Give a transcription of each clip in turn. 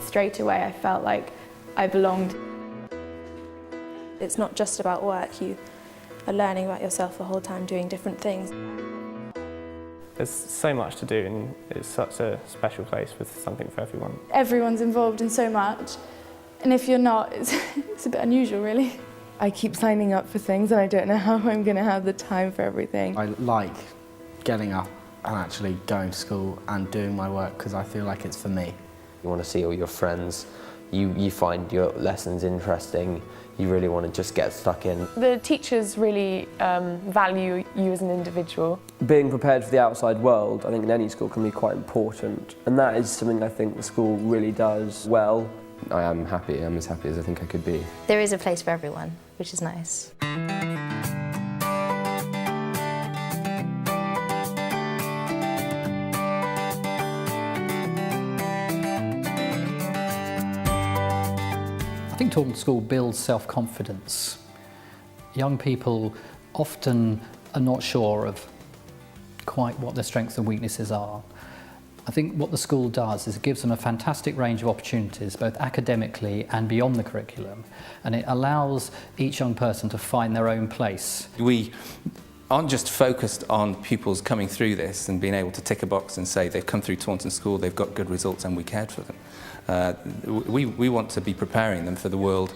straight away I felt like I belonged. It's not just about work, you are learning about yourself the whole time, doing different things. There's so much to do, and it's such a special place with something for everyone. Everyone's involved in so much, and if you're not, it's a bit unusual really. I keep signing up for things and I don't know how I'm going to have the time for everything. I like getting up and actually going to school and doing my work because I feel like it's for me. You want to see all your friends, you find your lessons interesting, you really want to just get stuck in. The teachers really value you as an individual. Being prepared for the outside world, I think in any school can be quite important, and that is something I think the school really does well. I am happy, I'm as happy as I think I could be. There is a place for everyone, which is nice. I think Taunton School builds self-confidence. Young people often are not sure of quite what their strengths and weaknesses are. I think what the school does is it gives them a fantastic range of opportunities, both academically and beyond the curriculum, and it allows each young person to find their own place. We aren't just focused on pupils coming through this and being able to tick a box and say they've come through Taunton School, they've got good results and we cared for them. We want to be preparing them for the world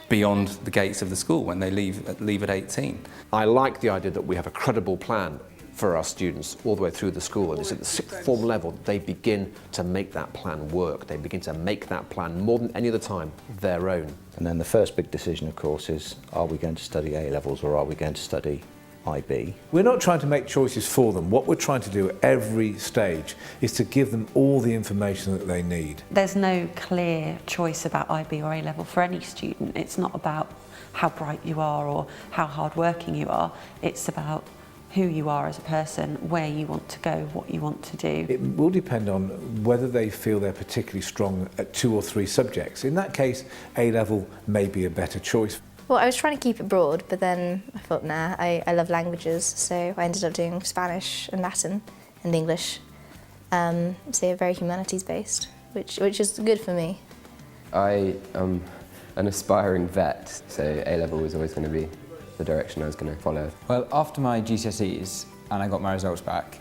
beyond the gates of the school when they leave at 18. I like the idea that we have a credible plan for our students all the way through the school, and it's at the sixth form level that they begin to make that plan work. They begin to make that plan more than any other time their own. And then the first big decision, of course, is are we going to study A-levels or are we going to study IB? We're not trying to make choices for them. What we're trying to do at every stage is to give them all the information that they need. There's no clear choice about IB or A-level for any student. It's not about how bright you are or how hard-working you are. It's about who you are as a person, where you want to go, what you want to do. It will depend on whether they feel they're particularly strong at 2 or 3 subjects. In that case, A-level may be a better choice. Well, I was trying to keep it broad, but then I thought, nah, I love languages, so I ended up doing Spanish and Latin and English. So very humanities-based, which is good for me. I am an aspiring vet, so A-level was always going to be the direction I was going to follow. Well, after my GCSEs and I got my results back,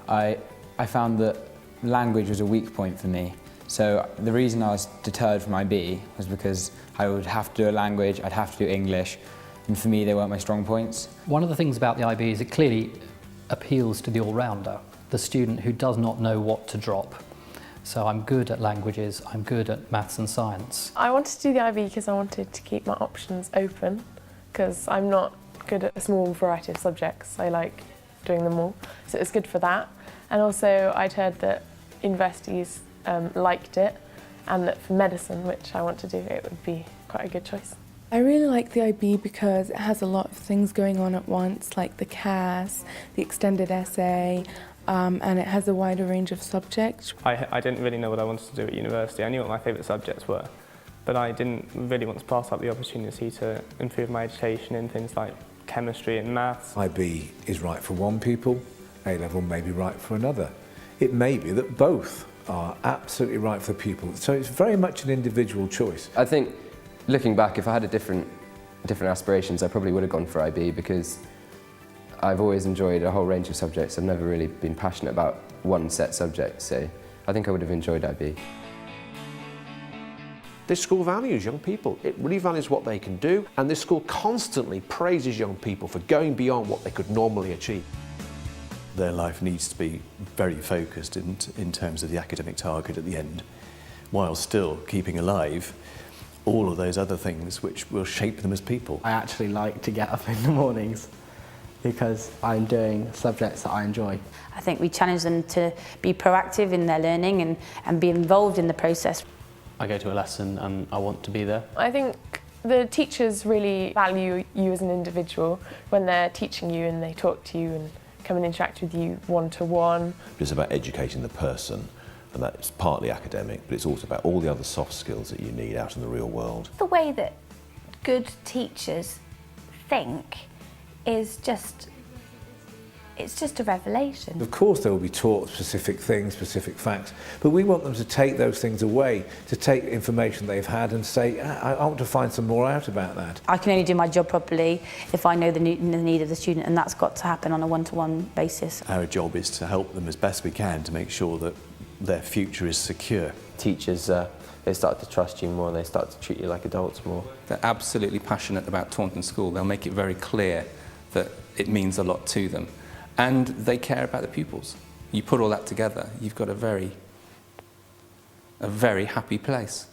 I found that language was a weak point for me. So the reason I was deterred from IB was because I would have to do a language, I'd have to do English, and for me they weren't my strong points. One of the things about the IB is it clearly appeals to the all-rounder, the student who does not know what to drop. So I'm good at languages, I'm good at maths and science. I wanted to do the IB because I wanted to keep my options open, because I'm not good at a small variety of subjects. I like doing them all, so it's good for that. And also I'd heard that universities liked it, and that for medicine, which I want to do, it would be quite a good choice. I really like the IB because it has a lot of things going on at once, like the CAS, the extended essay, and it has a wider range of subjects. I didn't really know what I wanted to do at university. I knew what my favourite subjects were, but I didn't really want to pass up the opportunity to improve my education in things like chemistry and maths. IB is right for one pupil, A-level may be right for another. It may be that both are absolutely right for the pupil, so it's very much an individual choice. I think, looking back, if I had different aspirations, I probably would have gone for IB because I've always enjoyed a whole range of subjects. I've never really been passionate about one set subject, so I think I would have enjoyed IB. This school values young people. It really values what they can do, and this school constantly praises young people for going beyond what they could normally achieve. Their life needs to be very focused in terms of the academic target at the end, while still keeping alive all of those other things which will shape them as people. I actually like to get up in the mornings because I'm doing subjects that I enjoy. I think we challenge them to be proactive in their learning and be involved in the process. I go to a lesson and I want to be there. I think the teachers really value you as an individual when they're teaching you and they talk to you and come and interact with you one-to-one. It's about educating the person, and that's partly academic, but it's also about all the other soft skills that you need out in the real world. The way that good teachers think is just it's just a revelation. Of course they will be taught specific things, specific facts, but we want them to take those things away, to take information they've had and say, I want to find some more out about that. I can only do my job properly if I know the need of the student, and that's got to happen on a one-to-one basis. Our job is to help them as best we can to make sure that their future is secure. Teachers, they start to trust you more, they start to treat you like adults more. They're absolutely passionate about Taunton School. They'll make it very clear that it means a lot to them. And they care about the pupils. You put all that together, you've got a very happy place.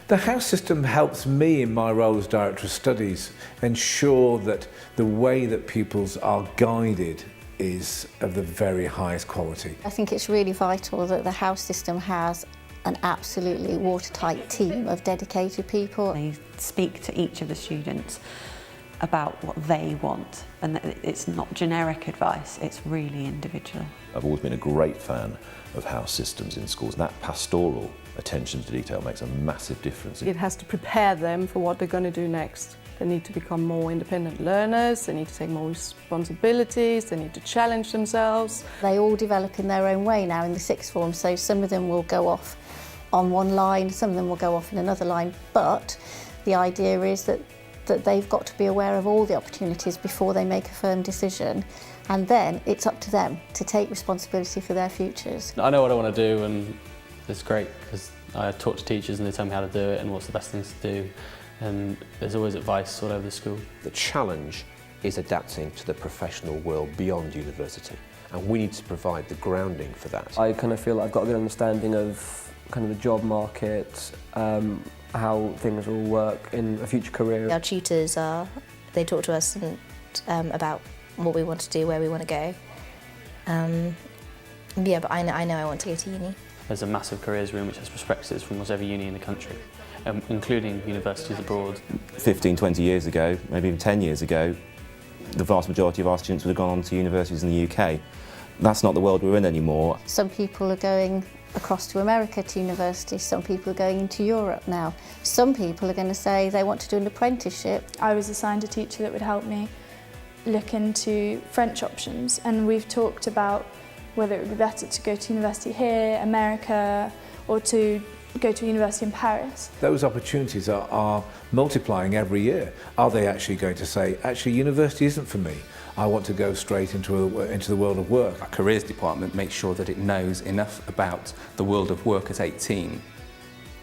The house system helps me in my role as Director of Studies ensure that the way that pupils are guided is of the very highest quality. I think it's really vital that the house system has an absolutely watertight team of dedicated people. They speak to each of the students about what they want, and it's not generic advice, it's really individual. I've always been a great fan of house systems in schools. That pastoral attention to detail makes a massive difference. It has to prepare them for what they're going to do next. They need to become more independent learners, they need to take more responsibilities, they need to challenge themselves. They all develop in their own way now in the sixth form, so some of them will go off on one line, some of them will go off in another line, but the idea is that they've got to be aware of all the opportunities before they make a firm decision, and then it's up to them to take responsibility for their futures. I know what I want to do, and it's great because I talk to teachers and they tell me how to do it and what's the best things to do, and there's always advice all over the school. The challenge is adapting to the professional world beyond university, and we need to provide the grounding for that. I kind of feel like I've got a good understanding of kind of the job market, how things will work in a future career. Our tutors they talk to us about what we want to do, where we want to go. Yeah, but I know I want to go to uni. There's a massive careers room which has prospectuses from almost every uni in the country, including universities abroad. 15, 20 years ago, maybe even 10 years ago, the vast majority of our students would have gone on to universities in the UK. That's not the world we're in anymore. Some people are going across to America to university, some people are going into Europe now. Some people are going to say they want to do an apprenticeship. I was assigned a teacher that would help me look into French options, and we've talked about whether it would be better to go to university here, America, or to go to a university in Paris. Those opportunities are multiplying every year. Are they actually going to say, actually university isn't for me, I want to go straight into the world of work? Our careers department makes sure that it knows enough about the world of work at 18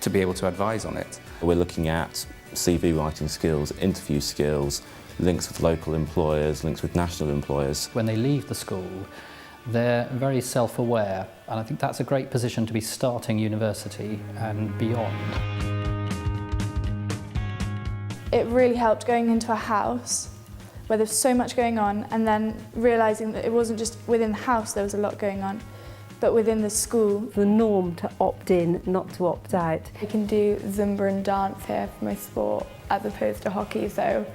to be able to advise on it. We're looking at CV writing skills, interview skills, links with local employers, links with national employers. When they leave the school, they're very self-aware, and I think that's a great position to be starting university and beyond. It really helped going into a house where there's so much going on, and then realising that it wasn't just within the house there was a lot going on, but within the school. The norm to opt in, not to opt out. I can do Zumba and dance here for my sport as opposed to hockey, so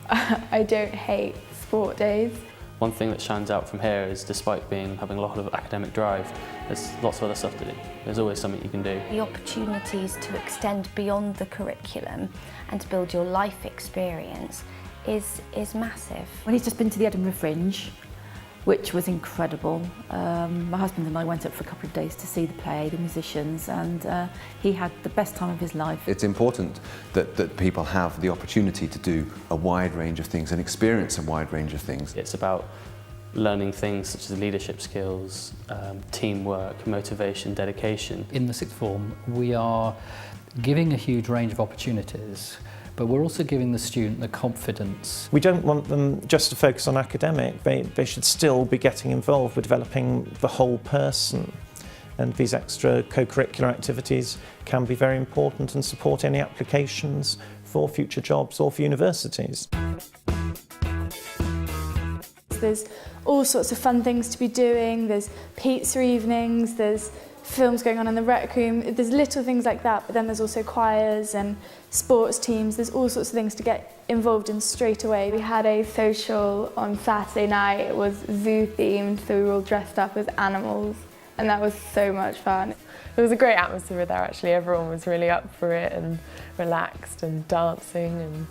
I don't hate sport days. One thing that shines out from here is, despite having a lot of academic drive, there's lots of other stuff to do. There's always something you can do. The opportunities to extend beyond the curriculum and to build your life experience is massive. Well, he's just been to the Edinburgh Fringe, which was incredible. My husband and I went up for a couple of days to see the play, the musicians, and he had the best time of his life. It's important that people have the opportunity to do a wide range of things and experience a wide range of things. It's about learning things such as leadership skills, teamwork, motivation, dedication. In the sixth form, we are giving a huge range of opportunities, but we're also giving the student the confidence. We don't want them just to focus on academic. They should still be getting involved with developing the whole person. And these extra co-curricular activities can be very important and support any applications for future jobs or for universities. There's all sorts of fun things to be doing. There's pizza evenings, there's films going on in the rec room. There's little things like that, but then there's also choirs and sports teams. There's all sorts of things to get involved in straight away. We had a social on Saturday night. It was zoo themed, so we were all dressed up as animals, and that was so much fun. There was a great atmosphere there actually. Everyone was really up for it and relaxed and dancing and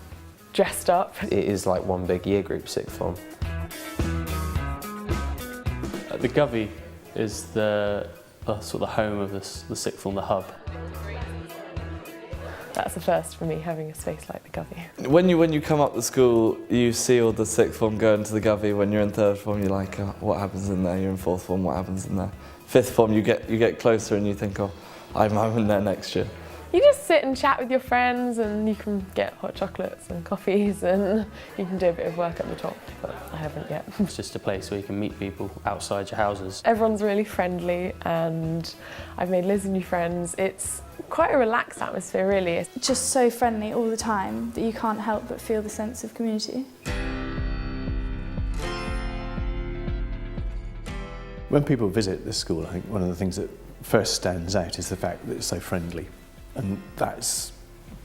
dressed up. It is like one big year group, sixth form. The Govey is the sort of the home of the sixth form, the hub. That's a first for me, having a space like the Govey. When you come up to school, you see all the sixth form go into the Govey. When you're in third form, you're like, oh, what happens in there? You're in fourth form, what happens in there? Fifth form, you get closer and you think, oh, I'm in there next year. You just sit and chat with your friends, and you can get hot chocolates and coffees, and you can do a bit of work at the top, but I haven't yet. It's just a place where you can meet people outside your houses. Everyone's really friendly, and I've made loads of new friends. It's quite a relaxed atmosphere, really. It's just so friendly all the time that you can't help but feel the sense of community. When people visit this school, I think one of the things that first stands out is the fact that it's so friendly, and that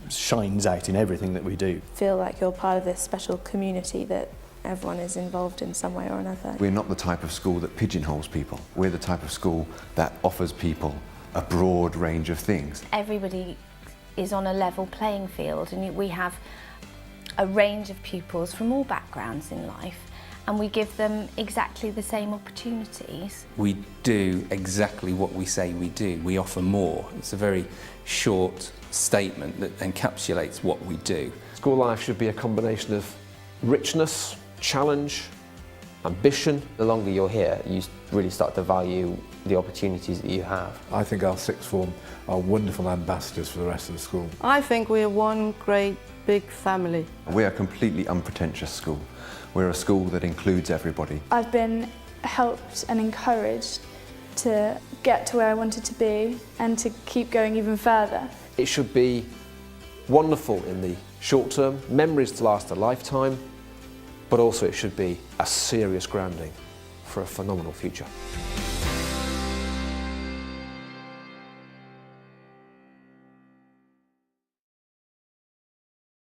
shines out in everything that we do. Feel like you're part of this special community that everyone is involved in some way or another. We're not the type of school that pigeonholes people. We're the type of school that offers people a broad range of things. Everybody is on a level playing field, and we have a range of pupils from all backgrounds in life, and we give them exactly the same opportunities. We do exactly what we say we do. We offer more. It's a very short statement that encapsulates what we do. School life should be a combination of richness, challenge, ambition. The longer you're here, you really start to value the opportunities that you have. I think our sixth form are wonderful ambassadors for the rest of the school. I think we are one great big family. We're a completely unpretentious school. We're a school that includes everybody. I've been helped and encouraged to get to where I wanted to be and to keep going even further. It should be wonderful in the short term, memories to last a lifetime, but also it should be a serious grounding for a phenomenal future.